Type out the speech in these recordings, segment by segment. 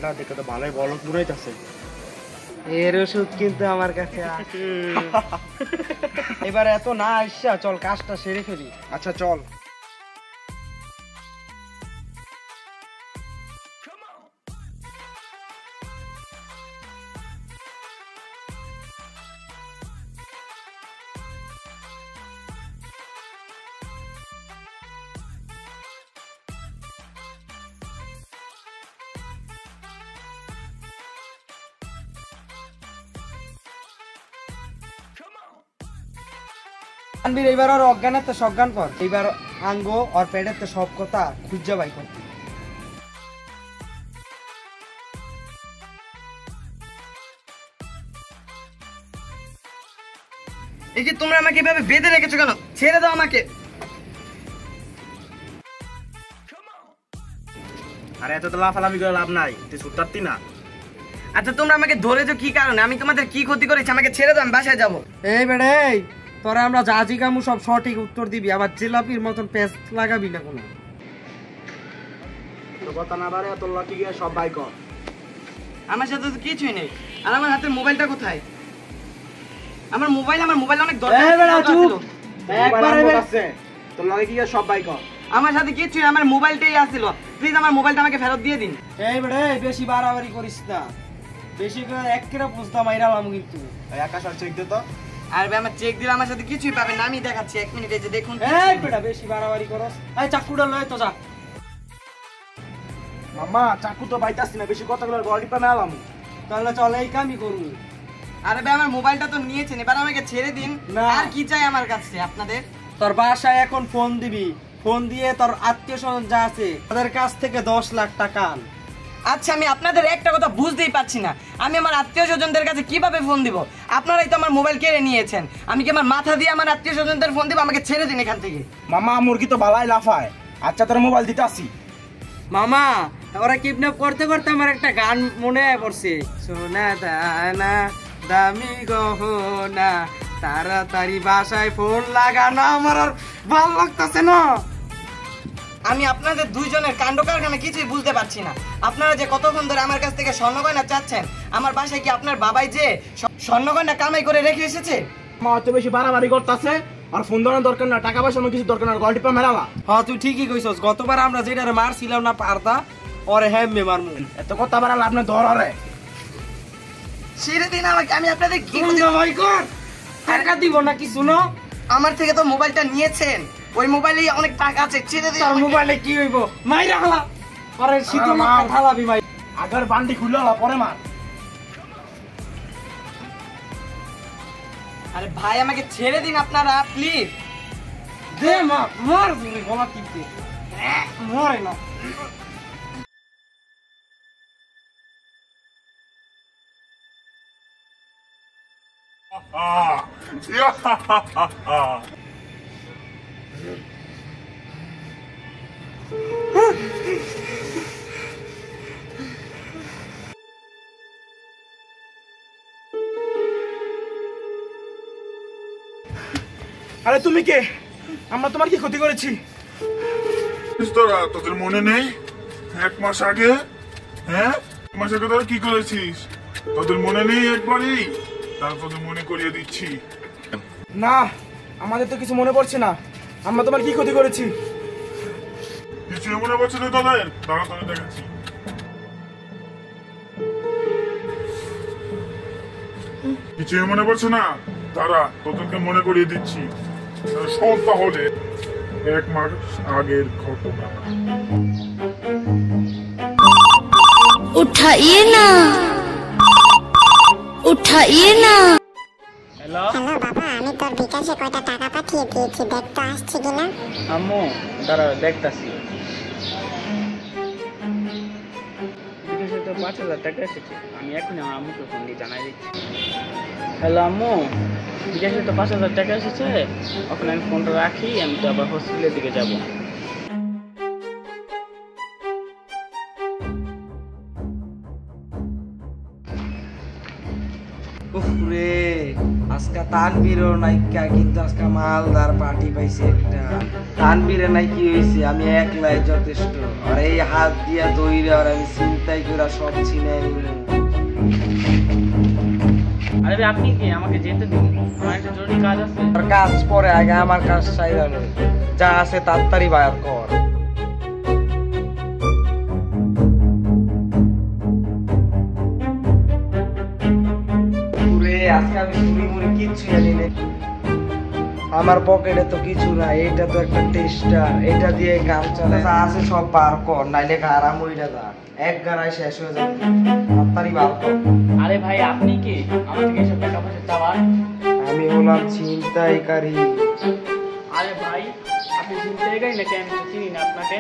বেটা দেখে তো ভালোই বলক মুড়াইতেছে। এর ওষুধ কিন্তু আমার কাছে আছে। এবার এত না আইসা চল কাজটা সেরে ফেলি। আচ্ছা চল। আনবির এবার আর অজ্ঞানের তো সজ্ঞান কর। এবার আঙ্গো আর পেটের তো সব কথা খুঁজা বাই কর। এই যে তোমরা আমাকে এভাবে বেঁধে রেখেছো কেন? ছেড়ে দাও আমাকে। আরে এত তো লাফালাফি করে লাভ নাই, তুই ছুটতারতি না। আচ্ছা তোমরা আমাকে ধরেছো কি কারণে? আমি তোমাদের কি ক্ষতি করেছি? আমাকে ছেড়ে দাও, আমি বাসায় যাবো। এই বেড়ে তোরা আমরা যা জিজ্ঞামু সব সঠিক উত্তর দিবি, আবার জিলাপির মতন পেস্ট লাগাবি না কোনো। তোর কথা না বাড়ে তোর লাকি গিয়ে সব বাই কর। আমার সাথে তো কিছুই নেই। আর আমার হাতের মোবাইলটা কোথায়? আমার মোবাইল অনেক দরকার ছিল। একবারে আছে তোর লাগে গিয়ে সব বাই কর। আমার সাথে কিছুই না, আমার মোবাইলটাই আসছিল। প্লিজ আমার মোবাইলটা আমাকে ফেরত দিয়ে দিন। এই বেড়ে বেশি বাড়াবাড়ি করিস না, বেশি করে এক কেরা বুঝতাম মাইরালাম কিন্তু। আকাশ আর চেক দে তো। আর ভাই আমার চেক দিলে আমার সাথে কিছুই পাবেন না, আমি দেখাচ্ছি 1 মিনিট। এই যে দেখুন। এই বেটা বেশি বাড়াবাড়ি করস। এই চাকুটা লয় তো যা। মামা চাকু তো বাইতাছি না, বেশি কথা বলার গড়ি পা মেলাম। তাহলে চল এই কামই করুন। আরে ভাই আমার মোবাইলটা তো নিয়েছেন, এবার আমাকে ছেড়ে দিন। আর কি চাই আমার কাছে আপনাদের? তোর বাসায় এখন ফোন দিবি, ফোন দিয়ে তোর আত্মীয় স্বজন যা আছে তাদের কাছ থেকে 10 লাখ টাকা আন। আচ্ছা আমি আপনাদের একটা কথা বুঝতেই পারছি না, আমি আমার আত্মীয় স্বজনদের কাছে কিভাবে ফোন দিব? আপনারাই তো আমার মোবাইল কেড়ে নিয়েছেন, আমি কি আমার মাথা দিয়ে আমার আত্মীয় স্বজনদের ফোন দিব? আমাকে ছেড়ে দিন এখান থেকে। মামা মুরগি তো ভালাই লাফায়। আচ্ছা তোর মোবাইল দিতে আসি। মামা ওরা কিডন্যাপ করতে করতে আমার একটা গান মনে পড়ছে। সোনা দানা দামি গহনা তাড়াতাড়ি বাসায় ফোন লাগানো। আমার আর ভালো লাগতেছে না। আমি আপনাদের দুইজনের কাণ্ড কারখানা কিছুই বুঝতে পারছি না। আপনারা যে কতক্ষণ ধরে আমার কাছ থেকে স্বর্ণ গয়না চাচ্ছেন, আমার বাসায় কি আপনার বাবাই যে স্বর্ণ গয়না কামাই করে রেখে এসেছে? মা অত বেশি বাড়াবাড়ি করতেছে। আর ফোন ধরানোর দরকার না, টাকা পয়সা আমার কিছু দরকার না, গড়ি পা মেলালা। হ্যাঁ তুই ঠিকই কইছস, গতবার আমরা যেটারে মারছিলাম না পারদা ওরে হেমে মারমু। এত কথা বাড়া লাভ না, ধর আরে ছেড়ে দিন আমাকে, আমি আপনাদের কি ভাই কর টাকা দিব না কি? শুনো, আমার থেকে তো মোবাইলটা নিয়েছেন, ওই মোবাইলে অনেক টাকা আছে। ছেড়ে দিন। তার মোবাইলে কি হইব? মাইরা হালা আরে শীত না ঢালাবি মাই। আগের বান্ডি খুলে হলা পরে মার। আরে ভাই আমাকে ছেড়ে দিন আপনারা প্লিজ। দে মা মার তুমি গলা টিপতে মরে না। আরে তুমি কে? আমরা তোমার কি ক্ষতি করেছি? তোরা তোদের মনে নেই 1 মাস আগে? হ্যাঁ 1 মাস আগে তোরা কি করেছিস? তোদের মনে নেই একবারই? তাহলে তোদের মনে করিয়ে দিচ্ছি। না আমাদের তো কিছু মনে পড়ছে না। আমরা তোমার কি ক্ষতি করেছি? কিছু মনে পড়ছে না তোদের? দাঁড়া তোদের দেখাচ্ছি। কিছু মনে পড়ছে না? তারা তোদেরকে মনে করিয়ে দিচ্ছি। শোন তাহলে 1 মাস আগের ঘটনা। उठाइए ना, उठाइए ना। হ্যালো বাবা, আমি তোর বিকাশে কয়টা টাকা পাঠিয়ে দিয়েছি, দেখ তো আসছে কিনা। আম্মু দাঁড়াও দেখতাছি। বিকাশে তো 5,000 টাকা এসেছে, আমি এখনই আমার আম্মুকে ফোন দিয়ে জানাই দিচ্ছি। হ্যালো আম্মু, বিকাশে তো 5,000 টাকা এসেছে, ওখানে আমি ফোনটা রাখি, আমি তো আবার হসপিটালের দিকে যাব। উফরে আজকে তানবীরও নাইকা, কিন্তু আজকে মালদার পার্টি পাইছে একটা। তানবীরে নাই কি হয়েছে, আমি একলাই যথেষ্ট। আর এই হাত দিয়া দইরে আর আমি চিন্তাই করে সব ছিনাই নিব। আরে ভাই আপনি কি আমাকে যেতে দিন, আমার একটা জরুরি কাজ আছে। আর কাজ পরে, আগে আমার কাজ চাইরা নে। যা আছে তাড়াতাড়ি বাইর কর। পুরে আজকে আমি চুরি মুড়ি কিচ্ছু জানি না। আমার পকেটে তো কিছু নাই, এটা তো একটা টেস্টার, এটা দিয়ে কাম চলে। যা আছে সব বার কর, নাইলে আরাম হইরা যা, এক গাড়ায় শেষ হয়ে যাবে। তাড়াতাড়ি বার কর। আরে ভাই আপনি কি আমার থেকে এসব টাকা পয়সা চাওয়ার? আমি হলাম ছিনতাইকারী। আরে ভাই আপনি চিনতে গেই নাকি, আমি তো চিনি না আপনাকে।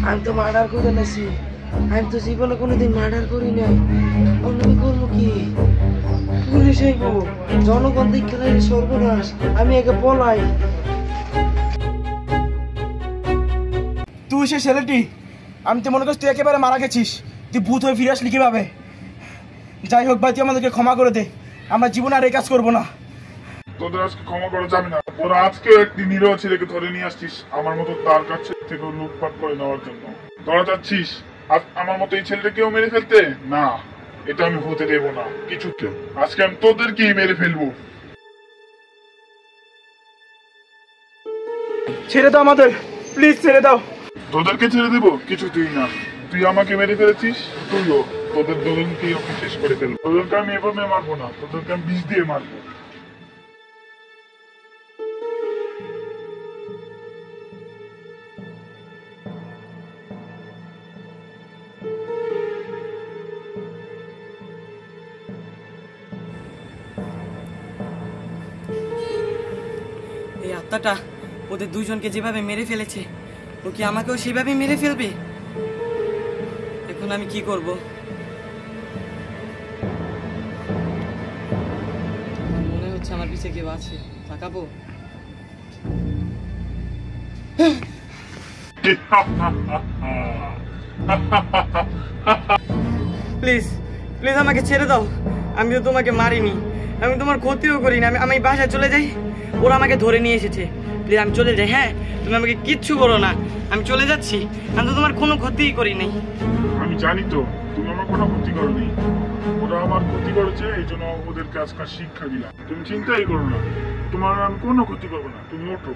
আমি তো মার্ডার করে নাছি, আমি তো জীবনে কোনোদিন মার্ডার করি নাই। আমি করবো কি? পুলিশ আইব, জনগণ দেখে নাই সর্বনাশ। আমি একে পলাই। তুই সে ছেলেটি, আমি তো মনে করছি তুই একেবারে মারা গেছিস। তুই ভূত হয়ে ফিরে আসলি কিভাবে? যাই হোক ভাই, তুই আমাদেরকে ক্ষমা করে দে, আমরা জীবনে আর এই কাজ করবো না। তোদের আজকে ক্ষমা করা যাবে না। তোরা আজকে একটি নিরহ ছেলেকে ধরে নিয়ে আসছিস আমার মতো তার কাছে থেকে লুটপাট করে নেওয়ার জন্য। তোরা চাচ্ছিস আমার মতো এই ছেলেটাকেও মেরে ফেলতে? না, এটা আমি হতে দেবো না কিছুতে। আজকে আমি তোদেরকেই মেরে ফেলবো। ছেড়ে দাও আমাদের, প্লিজ ছেড়ে দাও। তোদেরকে ছেড়ে দেবো? কিছুতেই না। তুই আমাকে মেরে ফেলেছিস, তুইও তোদের দুজনকেই আমি শেষ করে ফেলবো। তোদেরকে আমি এভাবে মারবো না, তোদেরকে আমি বিষ দিয়ে মারবো। এই আত্মাটা ওদের দুজনকে যেভাবে মেরে ফেলেছে, ও কি আমাকেও সেভাবে মেরে ফেলবে? এখন আমি কি করব? মনে হচ্ছে আমার পিছে কেউ আছে, তাকাবো। প্লিজ প্লিজ আমাকে ছেড়ে দাও। আমি তো তোমাকে মারিনি, আমি তোমার ক্ষতিও করিনি। আমি বাসায় চলে যাই, ওরা আমাকে ধরে নিয়ে এসেছে। প্লিজ আমি চলে যাই। হ্যাঁ, তুমি আমাকে কিচ্ছু করো না, আমি চলে যাচ্ছি। আমি তো তোমার কোনো ক্ষতিই করি নাই। আমি জানি তো তুমি আমার কোনো ক্ষতি করোনি। ওরা আমার ক্ষতি করেছে, এই জন্য ওদেরকে আজকাল শিক্ষা দিলাম। তুমি চিন্তাই করো না, তোমার আমি কোনো ক্ষতি করবো না। তুমি ওঠো।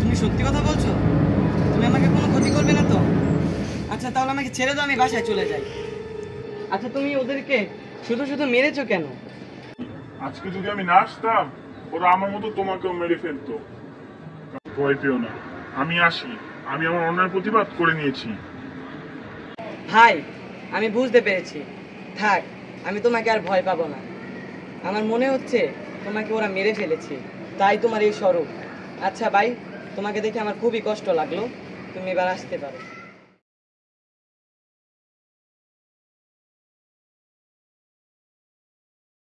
তুমি সত্যি কথা বলছো? তুমি আমাকে কোনো ক্ষতি করবে না তো? আচ্ছা তাহলে আমাকে ছেড়ে দাও, আমি বাসায় চলে যাই। আচ্ছা তুমি ওদেরকে শুধু শুধু মেরেছো কেন? আজকে যদি আমি না আসতাম, ওরা আমার মতো তোমাকেও মেরে ফেলতো। ভয় পেও না, আমি আসি। আমি আমার অন্যায় প্রতিবাদ করে নিয়েছি। ভাই আমি বুঝতে পেরেছি, থাক, আমি তোমাকে আর ভয় পাবো না। আমার মনে হচ্ছে তোমাকে ওরা মেরে ফেলেছে, তাই তোমার এই স্বরূপ। আচ্ছা ভাই, তোমাকে দেখে আমার খুবই কষ্ট লাগলো, তুমি এবার আসতে পারো।